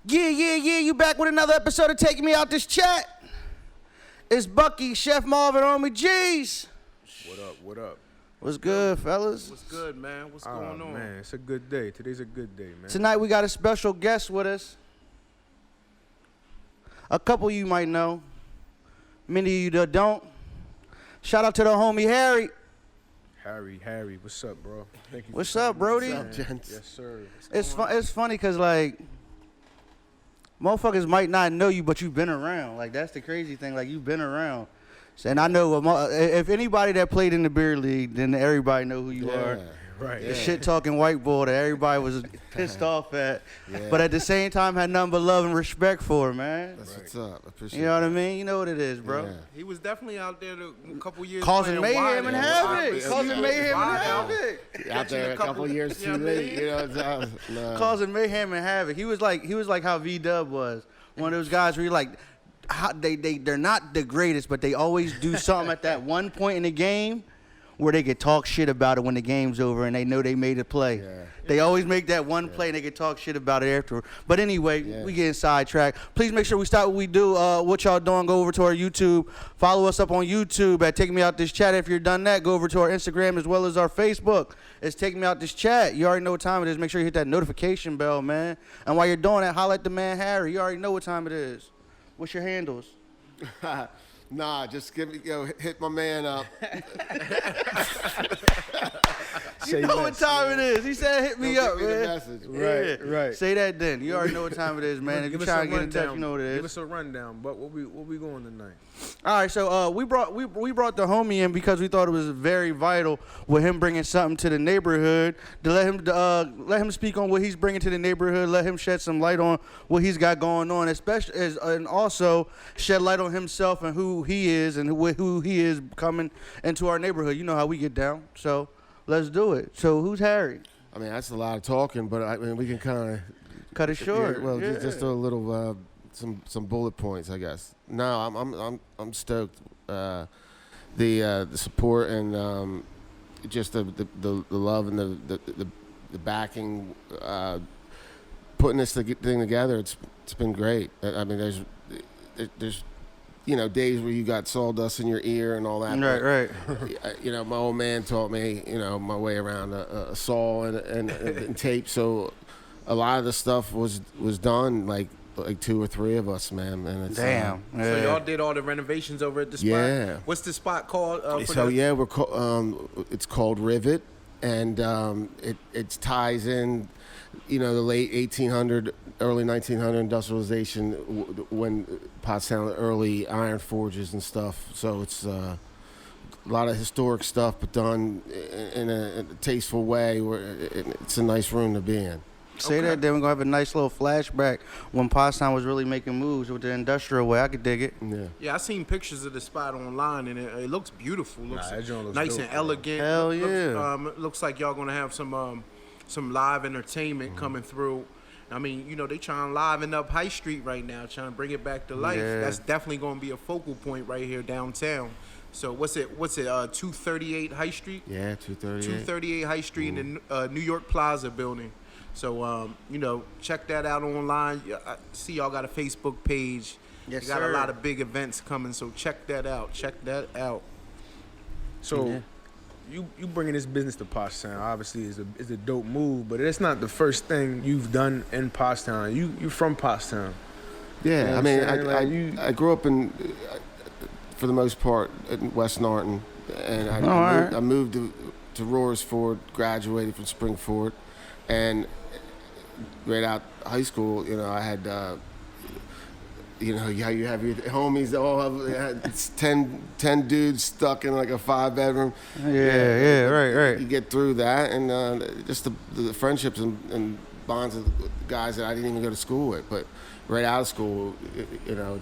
Yeah, you back with another episode of Taking Me Out This Chat. It's Bucky, Chef Marv and Jeez. What up? What's good, fellas? What's good, man? What's going on? Man, it's a good day. Today's a good day, man. Tonight we got a special guest with us. A couple you might know. Many of you that don't. Shout out to the homie Harry. Harry, what's up, bro? Thank you. What's up, Brody? What's up, gents? Yes, sir. It's funny because, like, motherfuckers might not know you, but you've been around. Like, that's the crazy thing. Like, you've been around. And I know if anybody that played in the beer league, then everybody know who you are. Right. The shit-talking white boy that everybody was pissed off at. But at the same time had nothing but love and respect for, man. That's what's up. I appreciate it. You know what I mean? You know what it is, bro. Yeah. He was definitely out there a couple years Causing mayhem and havoc. Wild. Causing mayhem and havoc. Out there a couple years too late, you know. No. Causing mayhem and havoc. He was like how V-Dub was. One of those guys where you're like, they're not the greatest, but they always do something at that one point in the game where they could talk shit about it when the game's over and they know they made a play. Yeah. They always make that one play and they can talk shit about it afterward. But anyway, we getting sidetracked. Please make sure we stop what we do. What y'all doing, go over to our YouTube. Follow us up on YouTube at Take Me Out This Chat. If you're done that, go over to our Instagram as well as our Facebook. It's Take Me Out This Chat. You already know what time it is. Make sure you hit that notification bell, man. And while you're doing that, holla at the man Harry. You already know what time it is. What's your handles? Nah, just hit my man up. You know what time it is. He said hit me up, man. Message. Right. Say that then. You already know what time it is, man. If you try to get in touch, you know what it is. Give us a rundown, but what we going tonight? All right, so we brought the homie in because we thought it was very vital with him bringing something to the neighborhood to let him speak on what he's bringing to the neighborhood, let him shed some light on what he's got going on, and also shed light on himself and who he is and who he is coming into our neighborhood. You know how we get down, so let's do it. So who's Harry? I mean, that's a lot of talking, but I mean, we can kind of cut it short. Just a little some bullet points, I guess. No, I'm stoked. The support and just the love and the backing, putting this thing together. It's been great. I mean, there's days where you got sawdust in your ear and all that. Right. My old man taught me, my way around a saw and tape. So a lot of the stuff was done like two or three of us, man. And it's, damn. So y'all did all the renovations over at the spot? Yeah. What's the spot called? It's called Rivet, and it ties in, the late 1800, early 1900 industrialization when Pottstown, early iron forges and stuff. So it's a lot of historic stuff, but done in a tasteful way where it's a nice room to be in. Say that, then we're going to have a nice little flashback when Pottstown was really making moves with the industrial way. I could dig it. Yeah, I seen pictures of the spot online, and it looks beautiful. Looks nice dope, and elegant. Hell yeah. Looks like y'all going to have some live entertainment coming through. I mean, they trying to liven up High Street right now, trying to bring it back to life. Yeah. That's definitely going to be a focal point right here downtown. So what's it? 238 High Street? Yeah, 238. 238 High Street in the New York Plaza building. So, check that out online. I see y'all got a Facebook page. Yes, you got sir. a lot of big events coming, so check that out. So, you bringing this business to Pottstown obviously is a dope move, but it's not the first thing you've done in Pottstown. You from Pottstown? Yeah, I mean, I grew up for the most part, in West Norton, and I moved to Roarsford, graduated from Springford, and right out high school, I had, how you have your homies, it's 10 dudes stuck in like a 5-bedroom. Right. You get through that, and just the friendships and bonds of the guys that I didn't even go to school with, but right out of school,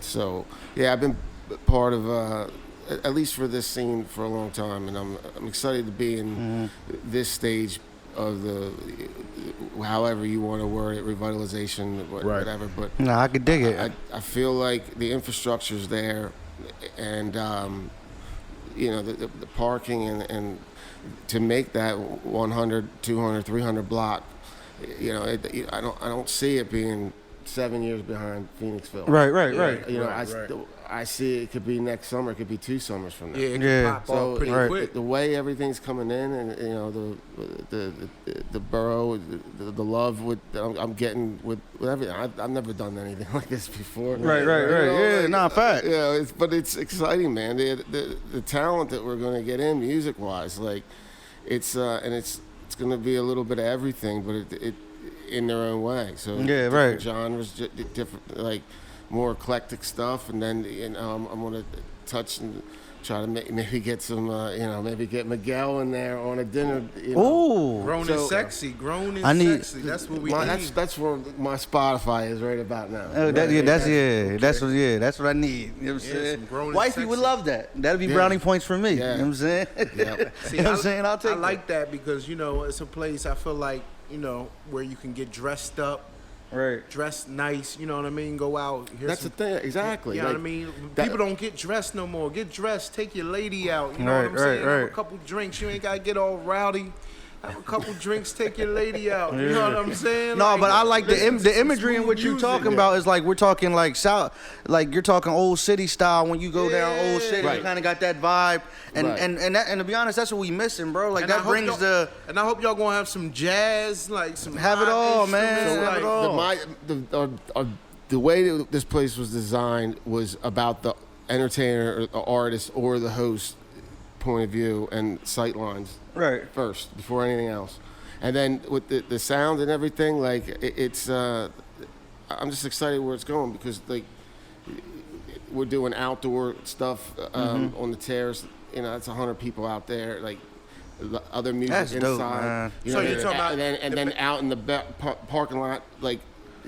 so, yeah, I've been part of, at least for this scene for a long time, and I'm excited to be in this stage of the, however you want to word it, revitalization, whatever. But no, I could dig it. I feel like the infrastructure's there, and the parking and to make that 100, 200, 300 block, I don't see it being 7 years behind Phoenixville. Right. You know, Right. I see it could be next summer. It could be 2 summers from now. Yeah, it Yeah. can pop So off pretty quick. the way everything's coming in, and you know the borough, the love with I'm getting with everything. I've never done anything like this before. Right. You know, Yeah, like, nah, fact. Yeah, but it's exciting, man. The talent that we're gonna get in music wise, like it's gonna be a little bit of everything, but it in their own way. So Yeah, different right. genres, different like more eclectic stuff, and then I'm gonna touch and try to maybe get some maybe get Miguel in there on a dinner. You know. Ooh. Grown So, and sexy. Grown and I need- sexy. That's what we My, need. that's where my Spotify is right about now. Oh, that's what I need. You know what I'm Yeah, saying? some grown and Wifey would sexy. love that. That'd be Yeah. brownie points for me. Yeah. You know what I'm saying? Yep. See, You know what I'm saying? I'll take I like that because, you know, it's a place I feel like, you know, where you can get dressed up, Right. dressed nice, you know what I mean? Go out. Hear That's some, the thing, exactly. You know Like, what I mean? that- People don't get dressed no more. Get dressed. Take your lady out. You know Right, what I'm saying? Have a right. couple drinks. You ain't got to get all rowdy. Have a couple drinks. Take your lady out. You know what I'm saying? No, but I like listen to the some imagery in smooth what you're music. talking about is like we're talking like South, like you're talking old city style. When you go down old city, you Right. kind of got that vibe, and Right. and to be honest, that's what we missing, bro. Like And I that hope brings y'all- the And I hope y'all gonna have some jazz, like some Have it hot all, man. instruments, Have it like- all. The way that this place was designed was about the entertainer or the artist or the host point of view and sight lines right. first before anything else. And then with the sound and everything, like it's I'm just excited where it's going because like we're doing outdoor stuff on the terrace. You know, it's 100 people out there, like the other music That's inside. dope, man. You So know, you're talking about and then out in the parking lot, like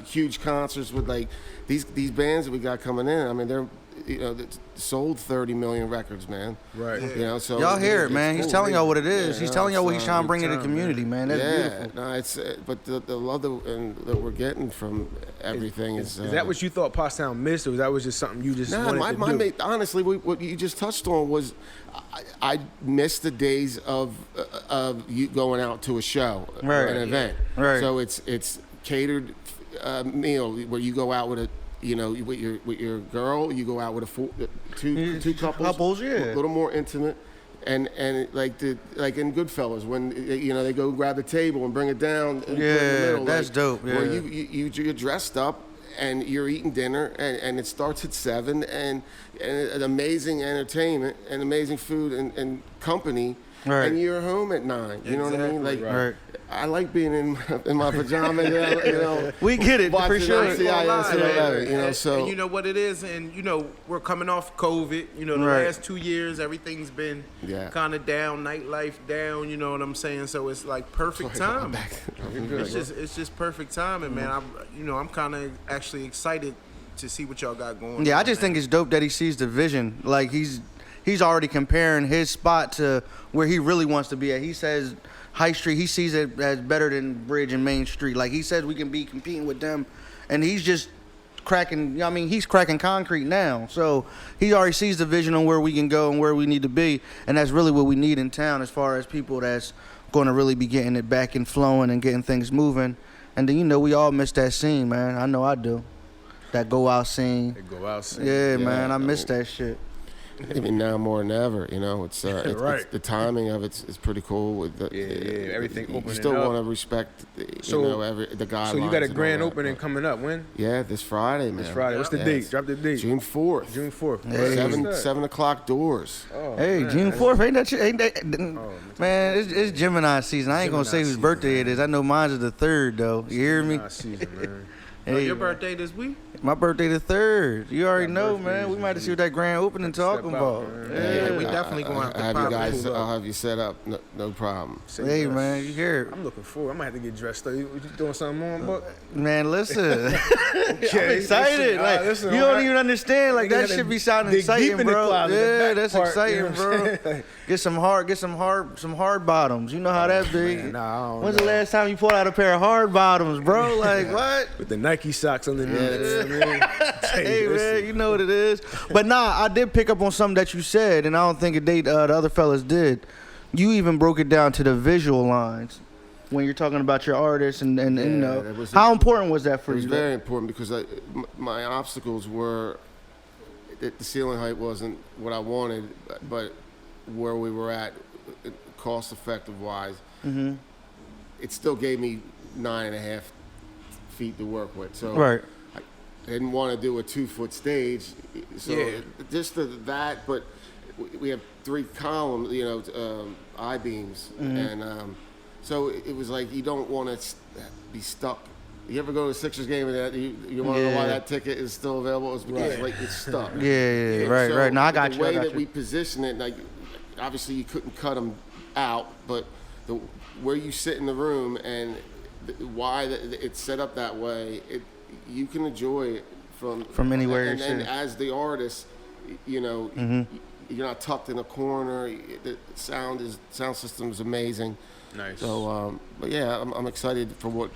huge concerts with like these bands that we got coming in. I mean, they're sold 30 million records, man. Right. You know, so Y'all hear it, it's man. He's cool. telling y'all what it is. Yeah, He's telling y'all what he's it's, trying to bring to the time, community, man. That's yeah, beautiful. no, it's but the love that we're getting from everything is. Is that what you thought Pottstown missed, or that was just something you just No, wanted my to do? mate, honestly, what you just touched on was I missed the days of you going out to a show, Right. an event. Right. So it's catered meal where you go out with a. You know, with your girl, you go out with two couples, yeah. a little more intimate, and like in Goodfellas when they go grab the table and bring it down. And put it in the Yeah, middle, that's like, dope, Where yeah. you're dressed up and you're eating dinner and it starts at 7 and an amazing entertainment and amazing food and company. Right. And you're home at 9. You know what I mean? Like, Exactly, right. I like being in my pajamas. You know, We get it for watching sure. I ain't gonna lie, NCIS and man. whatever, you know, And- so- and you know what it is, and you know we're coming off COVID. You know the Right. last 2 years, everything's been Yeah. kind of down, nightlife down. You know what I'm saying? So it's like perfect time. It's just perfect timing, man. I'm kind of actually excited to see what y'all got going. Yeah, I on, just man. think it's dope that he sees the vision. Like he's already comparing his spot to where he really wants to be at. He says High Street, he sees it as better than Bridge and Main Street. Like he says we can be competing with them, and he's just cracking. I mean, he's cracking concrete now. So he already sees the vision on where we can go and where we need to be, and that's really what we need in town as far as people that's going to really be getting it back and flowing and getting things moving. And then we all miss that scene, man. I know I do. That go out scene. They go out. Yeah, man, I miss mean, that shit. I mean, now more than ever, it's Right. the timing of it's pretty cool. With the, Yeah, everything You opening still up. want to respect, the guidelines. So you got a and grand all that, opening but- coming up. When? Yeah, this Friday, man. This Friday. What's the Yeah, date? it's Drop the date. June 4th. June 4th. Hey. Seven o'clock doors. Oh, Hey, man. June 4th, ain't that shit? Ain't that? Man, it's Gemini season. I ain't gonna say Gemini whose season, birthday man. it is. I know mine's is the 3rd, though. You hear me? Nah, season, man. Oh, Hey, your man. birthday this week? My birthday the 3rd. You already Got know, birthdays man. We this might have to see week. what that grand opening talking Step out, about. man. Yeah, we I- definitely gonna have to I have pop you guys. pull up. I'll have you set up. No problem. Say Hey, less. man, you hear it? I'm looking forward. I might have to get dressed up. You doing something more, Buck? Man, listen. I'm Okay, excited. listen, Like listen, you don't alright. even understand. Like You that gotta should be sounding dig deep exciting, in the bro. closet, the Yeah, back that's part, exciting, you know what bro. I'm saying? Get some hard bottoms. You know how that be. Man, nah, I don't When's know. the last time you pulled out a pair of hard bottoms, bro? Like what? With the Nike socks underneath. You know what I mean? Tell you, Hey listen. man, you know what it is. But nah, I did pick up on something that you said, and I don't think the other fellas did. You even broke it down to the visual lines. when you're talking about your artists and you know, that was how important was that for It was you? very important because my obstacles were that the ceiling height wasn't what I wanted, but where we were at, cost effective wise, it still gave me 9.5 feet to work with. So Right. I didn't want to do a 2-foot stage, so just that. But we have 3 columns, you know, I-beams, and so it was like you don't want to be stuck. You ever go to a Sixers game and that you want to know why that ticket is still available? It's because like it's stuck. Yeah, right, So right. No, I got the you. way I got that you. we position it, like obviously you couldn't cut them out, but where you sit in the room and why it's set up that way, you can enjoy it from anywhere and you're then sitting. as the artist, you know, you're not tucked in a corner. The sound system is amazing. Nice. So, but yeah, I'm excited for what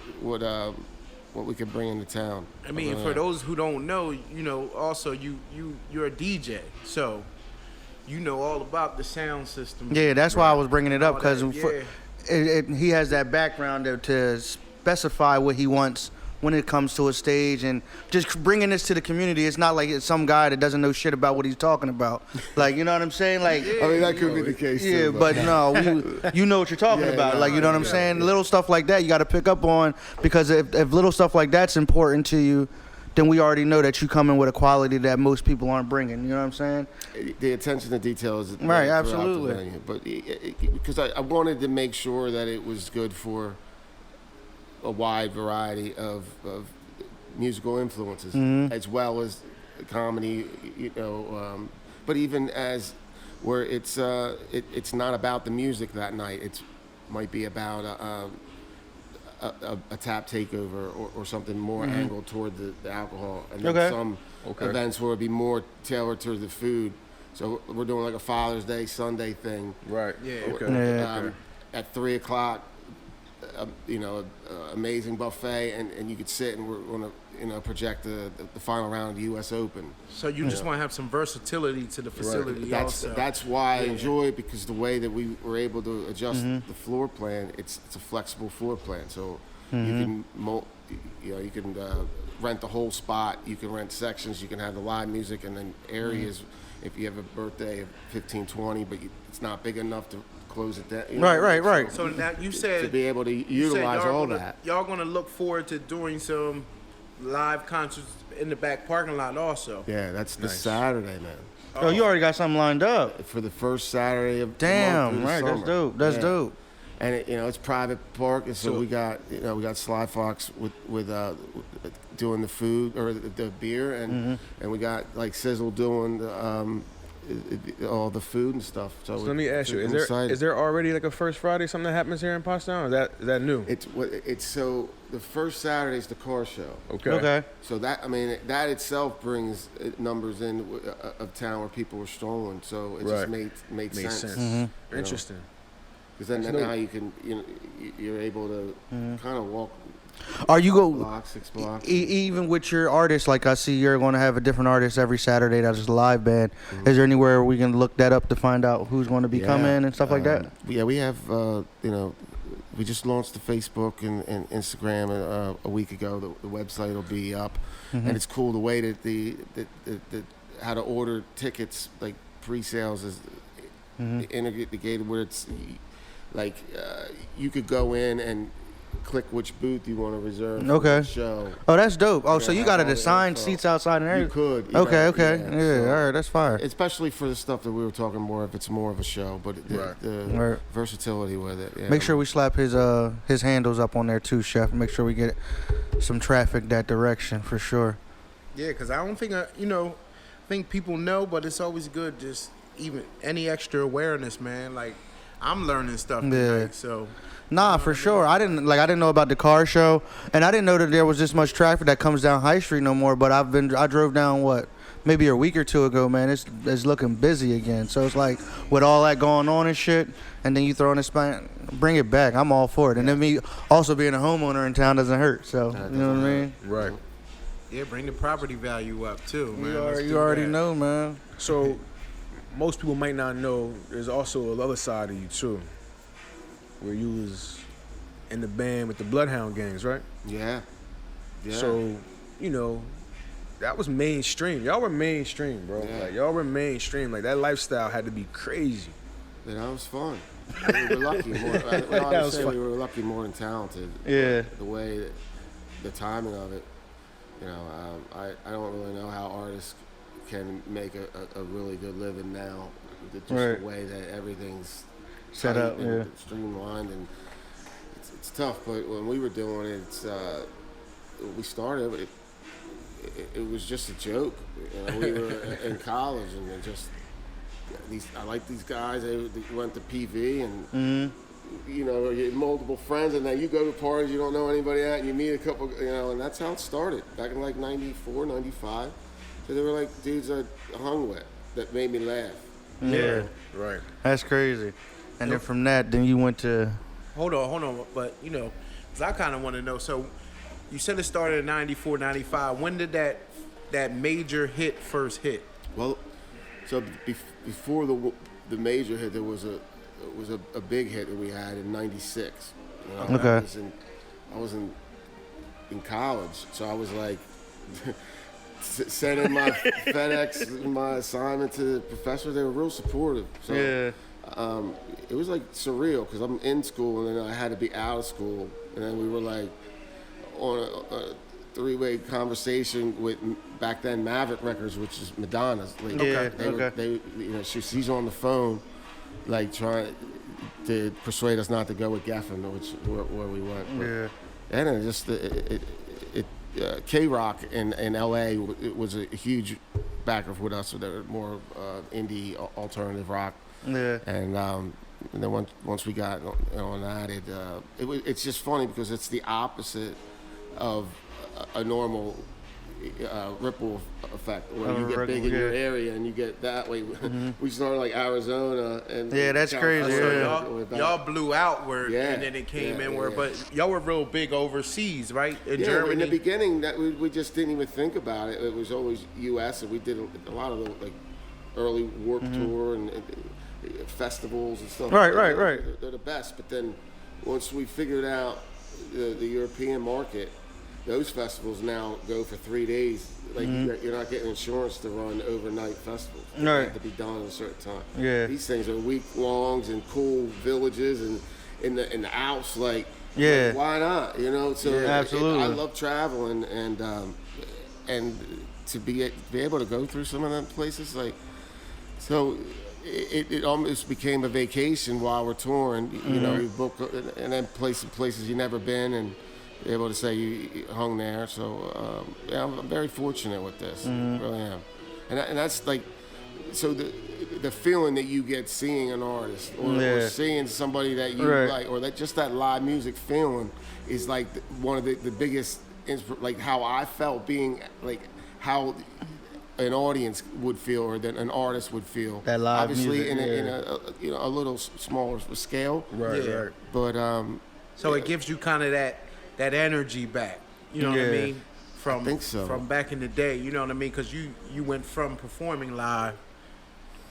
we could bring into town. I mean, for those who don't know, you know, also you're a DJ, so you know all about the sound system. Yeah, that's why I was bringing it up, All because that, he has that background to specify what he wants when it comes to a stage, and just bringing this to the community. It's not like it's some guy that doesn't know shit about what he's talking about. Like, you know what I'm saying? Like, I mean, that could be the case. yeah, too, but no, you know what you're talking about. Like, you know what I'm saying? Little stuff like that you got to pick up on, because if little stuff like that's important to you, then we already know that you come in with a quality that most people aren't bringing. You know what I'm saying? the attention to detail is Right, throughout the absolutely. venue. But because I wanted to make sure that it was good for a wide variety of musical influences, as well as comedy, you know. But even as where it's not about the music that night. It might be about a tap takeover or something more angled toward the alcohol, and then some events where it'd be more tailored to the food. So we're doing like a Father's Day Sunday thing. Right. Yeah. Okay. At 3 o'clock, you know, amazing buffet, and you could sit, and we're going to project the final round of the U.S. Open. So you just want to have some versatility to the facility. That's why I enjoy it, because the way that we were able to adjust the floor plan, it's a flexible floor plan. So you can rent the whole spot. You can rent sections. You can have the live music, and then areas if you have a birthday of 15, 20, but it's not big enough to close it down. Right. So now you said to be able to utilize all that. Y'all gonna look forward to doing some live concerts in the back parking lot also. Yeah, that's this Saturday, man. Oh, you already got something lined up. For the first Saturday of the Damn, month right? through the That's summer. dope. That's dope. And it's private park, and so we got Sly Fox with doing the food or the beer, and we got like Sizzle doing all the food and stuff. So let me ask you: is there already like a First Friday, something that happens here in Pottstown? Or is that new? It's so the first Saturday is the car show. Okay. So that that itself brings numbers in of town where people were strolling. So it just made sense. Interesting. Because then now you can you're able to kind of walk. Are you go block, 6 blocks? Even with your artists? Like, I see you're going to have a different artist every Saturday. That's a live band. Is there anywhere we can look that up to find out who's going to be coming and stuff like that? Yeah, we have. We just launched the Facebook and Instagram a week ago. The website will be up, and it's cool the way that the how to order tickets, like pre-sales, is integrated where it's like you could go in and click which booth you want to reserve for the show. Oh, that's dope. Oh, so you got all it assigned info. seats outside and everything? You could. Okay. Yeah, So, all right, that's fire. especially for the stuff that we were talking more, if it's more of a show, but the versatility with it. Yeah. Make sure we slap his handles up on there too, Chef. Make sure we get some traffic that direction for sure. Yeah, because I don't think I think people know, but it's always good just even any extra awareness, man. Like, I'm learning stuff tonight, so. Nah, for sure. I didn't know about the car show, and I didn't know that there was this much traffic that comes down High Street no more. But I drove down maybe a week or two ago, man. It's looking busy again. So it's like with all that going on and shit, and then you throw in a spine, bring it back. I'm all for it. And then me also being a homeowner in town doesn't hurt. So you know what I mean? Right. Yeah, bring the property value up too, man. You already know, man. So most people might not know there's also another side of you too, where you was in the band with the Bloodhound Gangs, right? Yeah. Yeah. So, you know, that was mainstream. Y'all were mainstream, bro. Yeah. Like, y'all were mainstream. Like, that lifestyle had to be crazy. Yeah, that was fun. We were lucky. We were lucky more than talented. Yeah. The way, the timing of it, you know, I don't really know how artists can make a really good living now. Just Right. the way that everything's Set tight up, and yeah. streamlined, and it's tough. But when we were doing it, we started. It was just a joke. You know, we were in college, and it just I like these guys. They went to PV, and you know, you had multiple friends, and then you go to parties you don't know anybody at, and you meet a couple, you know, and that's how it started back in like 94, 95. So they were like dudes I hung with that made me laugh. Yeah. Right. That's crazy. And then from that, then you went to. Hold on. But, you know, because I kind of want to know. So you said it started in 94, 95. When did that major hit first hit? Well, so before the major hit, there was a big hit that we had in '96. You know, Okay. I was in college, so I was like sending my FedEx, my assignment to the professors. They were real supportive. So, Yeah. it was like surreal because I'm in school and then I had to be out of school, and then we were like on a three-way conversation with back then Maverick Records, which is Madonna's. Like, Yeah, they you know, she's on the phone, like trying to persuade us not to go with Geffen, where we went. But, Yeah. and it just K-Rock in L.A. It was a huge backer with us. So they were more indie alternative rock. Yeah. And then once we got on that, it's just funny because it's the opposite of a normal ripple effect where you get big in your area and you get that way. We started like Arizona and Yeah, that's crazy. So Yeah. y'all blew outward, Yeah. and then it came Yeah, inward. yeah. But y'all were real big overseas, right? In Yeah, Germany. in the beginning, that we just didn't even think about it. It was always U.S. and we did a lot of the like early Warped Tour and festivals and stuff. Right. They're the best. But then once we figured out the European market, those festivals now go for 3 days. Like you're not getting insurance to run overnight festivals. They Right. have to be done at a certain time. Yeah. These things are week longs in cool villages and in the Alps. Like, Yeah. like, why not? You know. So Yeah, absolutely. I love traveling and to be able to go through some of them places like so. It almost became a vacation while we're touring. You know, we book and then places you've never been and be able to say you hung there. So yeah, I'm very fortunate with this. Really am. And that's like, so the feeling that you get seeing an artist or seeing somebody that you like, or that just that live music feeling is like one of the biggest, like how I felt being like how an audience would feel or that an artist would feel. That live obviously music, in a you know a little smaller scale. Right. Yeah. Right. But So it gives you kind of that energy back. You know what I Yeah. mean? From I think so. From back in the day. You know what I mean? Because you went from performing live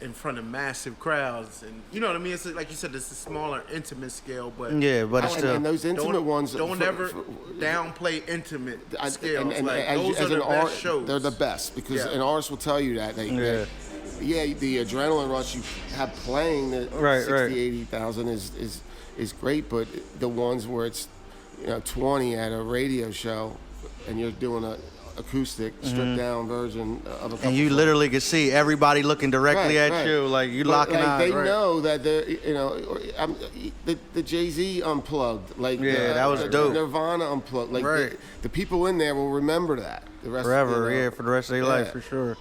in front of massive crowds, and you know what I mean. It's like you said, it's a smaller, intimate scale, but Yeah, but it's still. and those intimate ones Don't ever downplay intimate scales. and like as, those as are an the best art, shows. they're the best because Yeah. an artist will tell you that. The adrenaline rush you have playing the 60, 80,000 is great, but the ones where it's 20 at a radio show and you're doing a acoustic stripped down version of a couple And you songs. literally could see everybody looking directly at you, like you But, locking like, eyes. They right. know that they're, the Jay-Z unplugged, like that was the dope. Nirvana unplugged, like Right. the people in there will remember that the rest Forever, you know. for the rest of their life, Yeah. for sure.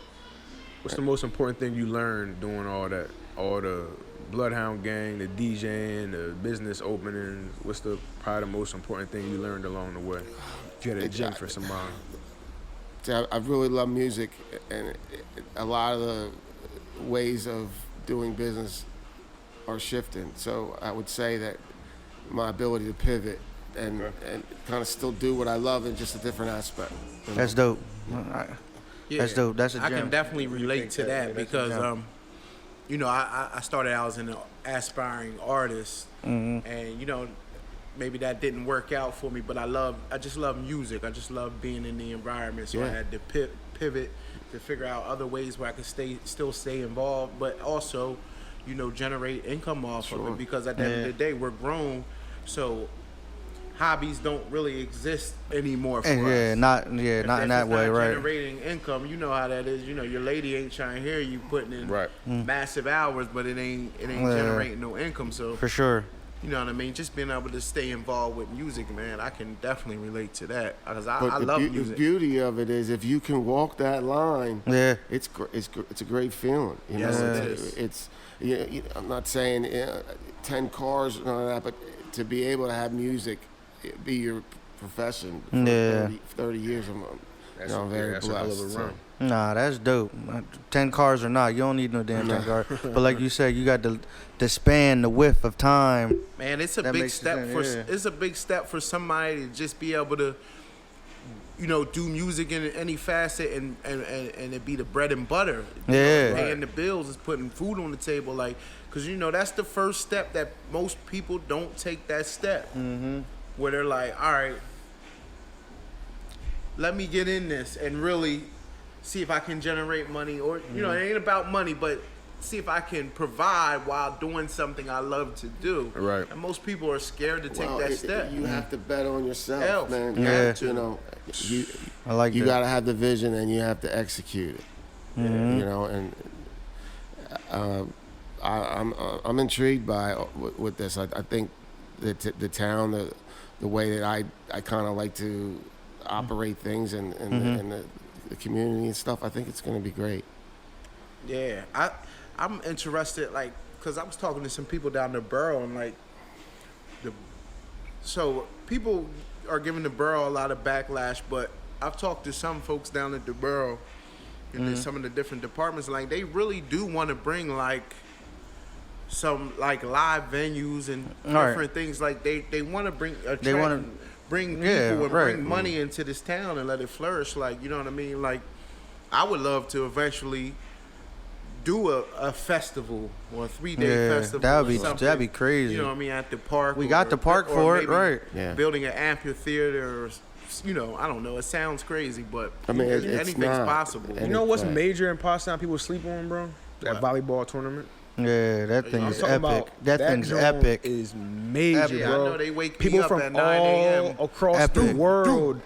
What's the most important thing you learned doing all that? All the Bloodhound Gang, the DJing, the business openings. What's probably the most important thing you learned along the way? If you had a gem for somebody. I really love music, and a lot of the ways of doing business are shifting. So I would say that my ability to pivot and kind of still do what I love in just a different aspect. you know? That's dope. Yeah. That's dope. That's a I gem. can definitely relate to that because, I started out as an aspiring artist, and maybe that didn't work out for me, but I just love music. I just love being in the environment. So I had to pivot to figure out other ways where I could still stay involved, but also, you know, generate income off of it, because at the end of the day, we're grown, so hobbies don't really exist anymore for us. Not in that way, right? Generating income, you know how that is. You know, your lady ain't trying to hear you putting in massive hours, but it ain't generating no income. So for sure, you know what I mean. Just being able to stay involved with music, man, I can definitely relate to that, because I love music. The beauty of it is, if you can walk that line, it's a great feeling. You know? It is. It's I'm not saying 10 cars and all that, but to be able to have music be your profession for 30 years, I'm very blessed. A hell of a run. Nah, that's dope. 10 cars or not, you don't need no damn 10 cars. But like you said, you got the span, the width of time. Man, it's a big step it's a big step for somebody to just be able to, you know, do music in any facet and it be the bread and butter. Paying the bills is putting food on the table, like, because you know that's the first step that most people don't take that step. Where they're like, all right, let me get in this and really see if I can generate money, or you know, it ain't about money, but see if I can provide while doing something I love to do. Right. And most people are scared to take that step. You have to bet on yourself, man. You know, I like you that. got to have the vision and you have to execute it. You know, and I'm intrigued by with this. I think that the town, the way that I kind of like to operate things and the community and stuff, I think it's going to be great. Yeah, I'm interested, like, because I was talking to some people down the borough, and like, so people are giving the borough a lot of backlash, but I've talked to some folks down at the borough and some of the different departments, like, they really do want to bring like some like live venues and different things. Like they want to bring people and bring money into this town and let it flourish. Like, you know what I mean? Like, I would love to eventually do a festival or a 3-day festival. That'd be crazy. You know what I mean? At the park. We got the park for it, right? Yeah. Building an amphitheater, or, you know, I don't know. It sounds crazy, but I mean, anything's possible. You know what's major in Pottstown people sleep on, bro? That volleyball tournament. Yeah, that thing's epic. That thing's joint epic. Is major, Yeah, bro. I know they wake people me up from at 9 a.m. all across Epic. the world,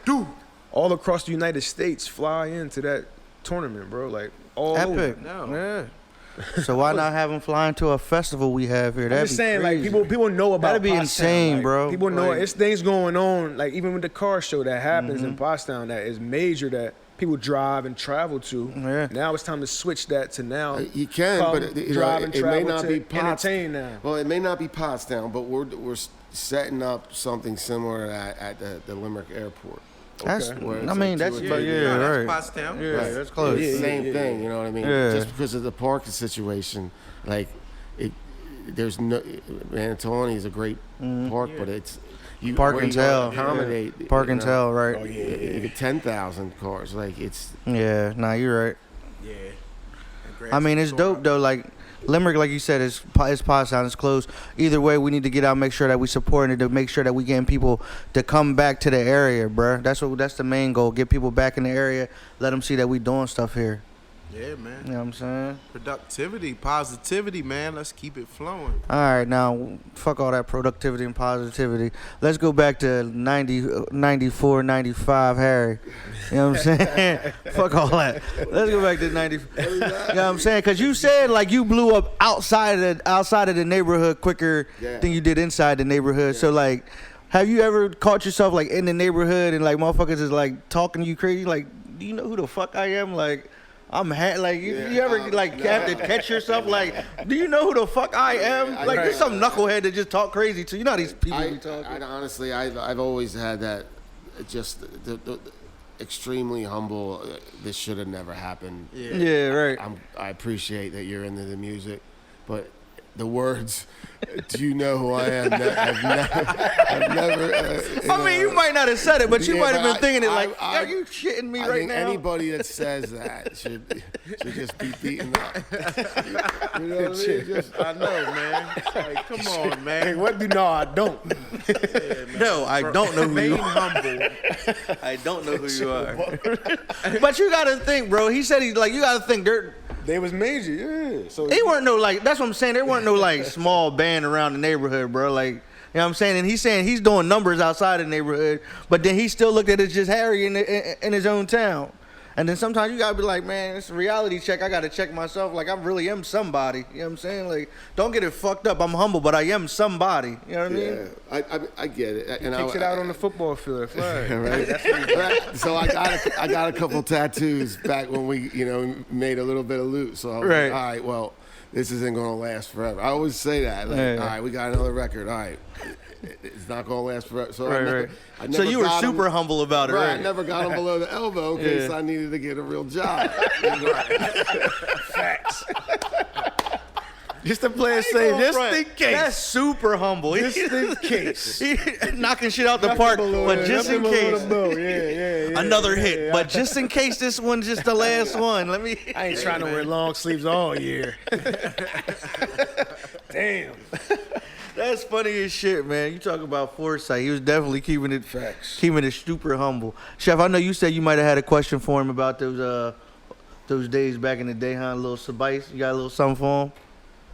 all across the United States, fly into that tournament, bro. Like all Epic. over. No. Yeah. So why not have them fly into a festival we have here? I'm That'd just be saying, crazy. like people know about. That'd be Pottstown. insane, Like, bro. People know Like, it's things going on. Like even with the car show that happens in Pottstown, that is major. That people drive and travel to. Yeah. Now it's time to switch that to now. You can, come but it drive and may travel not to be entertain now. Well, it may not be Pottstown, but we're setting up something similar at the Limerick Airport. That's. Where it's I mean, like that's. 2 or 3 Yeah, that's right. Pottstown. Yeah, Right. that's close. It's the Yeah, same yeah, thing, you know what I mean? Yeah. Just because of the parking situation, like there's no Manatawny is a great park, but it's Parking's hell. Accommodate Parking's hell, right? Oh yeah. You get 10,000 cars, like it's. Yeah, nah, you're right. Yeah. I mean, it's dope though. Like Limerick, like you said, it's Pottstown. It's close. Either way, we need to get out, make sure that we support it, to make sure that we getting people to come back to the area, bruh. That's the main goal. Get people back in the area. Let them see that we doing stuff here. Yeah, man. You know what I'm saying? Productivity, positivity, man. Let's keep it flowing. All right, now, fuck all that productivity and positivity. Let's go back to 90, 94, 95, Harry. You know what I'm saying? Fuck all that. Let's go back to 90. You know what I'm saying? Because you said, like, you blew up outside of the neighborhood quicker than you did inside the neighborhood. So, like, have you ever caught yourself, like, in the neighborhood and, like, motherfuckers is, like, talking to you crazy? Like, do you know who the fuck I am? Like, like, you ever like have to catch yourself? Like, do you know who the fuck I am? Like, there's some knucklehead that just talk crazy too. You know how these people be talking. Honestly, I've always had that, just the extremely humble. This should have never happened. Yeah, right. I appreciate that you're into the music, but the words, "Do you know who I am?" I've never. I mean, you might not have said it, but you Yeah, might have but been thinking it like, I- are you shitting me I right think now? anybody that says that should just be beaten up. You know what I mean? Just, I know, man. Like, come on, man. Hey, what do no? I don't. No, I don't know who you Remain are. humble. I don't know who you are. But you gotta think, bro. He said you gotta think They was major, yeah. So he weren't no like, that's what I'm saying. There weren't no like small band around the neighborhood, bro. Like, you know what I'm saying? And he's saying he's doing numbers outside the neighborhood, but then he still looked at it as just Harry in his own town. And then sometimes you gotta be like, man, it's a reality check. I gotta check myself. Like, I really am somebody. You know what I'm saying? Like, don't get it fucked up. I'm humble, but I am somebody. You know what I mean? yeah, I get it. And kicks it out on the football field. Flag. Right? So I got a couple tattoos back when we, made a little bit of loot. So I was Right. like, all right, well, this isn't gonna last forever. I always say that. Like, Yeah. all right, we got another record. All right, it's not gonna last forever. So Right. I So never you were got 'em- super humble about it, Right, right? I never got them below the elbow in case Yeah. I needed to get a real job. Just to play it safe, just in case. That's super humble. Just in case. He knocking shit out the park, but just in case. Yeah. Another hit, but just in case this one's just the last one. Let me. I ain't trying to wear long sleeves all year. Damn. That's funny as shit, man. You talk about foresight. He was definitely keeping it super humble. Chef, I know you said you might have had a question for him about those days back in the day, huh? A little spice. You got a little something for him?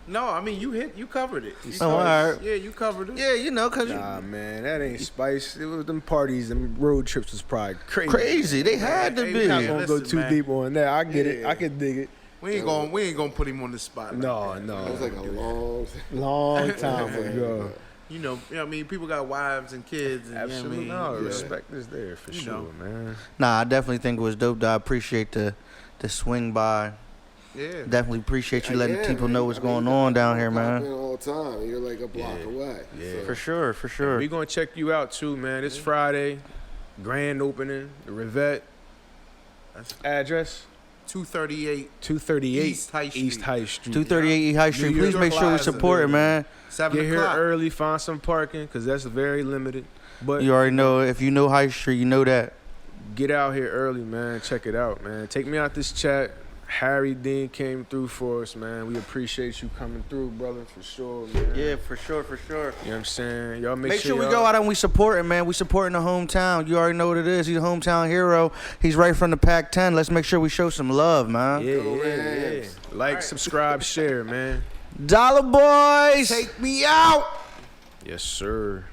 No, I mean, you covered it. You Oh, all covered- right. Yeah, you covered it. Yeah, cause Nah, man, that ain't spice. It was them parties, them road trips was probably crazy. crazy. They had to Hey, be. we Not Yeah, gonna go listen, too man. deep on that. I get it. Yeah. I can dig it. We ain't gonna put him on the spot. Like No, that. no. It was like a long. Long time ago. You know what I mean? People got wives and kids. And, Absolutely. You know what I No, mean? respect is there for You sure, know. man. Nah, I definitely think it was dope. Though. I appreciate the swing by. Yeah. Definitely appreciate you letting Yeah, people man. know what's I mean, going on down here, pop man. in all the time. You're like a block away. Yeah. So. For sure. We gonna check you out too, man. It's Friday, grand opening, the Rivet. That's Address 238 238 East High Street. East High Street. 238 E High Street. New Please York make sure we Plaza, support it, dude. man. 7 Get here o'clock. early, find some parking, cause that's very limited. But You already know. If you know High Street, you know that. get out here early, man. Check it out, man. Take me out this chat. Harry Dean came through for us, man. We appreciate you coming through, brother, for sure, man. Yeah, for sure. You know what I'm saying? Y'all Make sure we y'all- go out and we support him, man. We supporting the hometown. You already know what it is. He's a hometown hero. He's right from the Pac-10. Let's make sure we show some love, man. Yeah. Like, subscribe, share, man. Dollar Boys. Take me out. Yes, sir.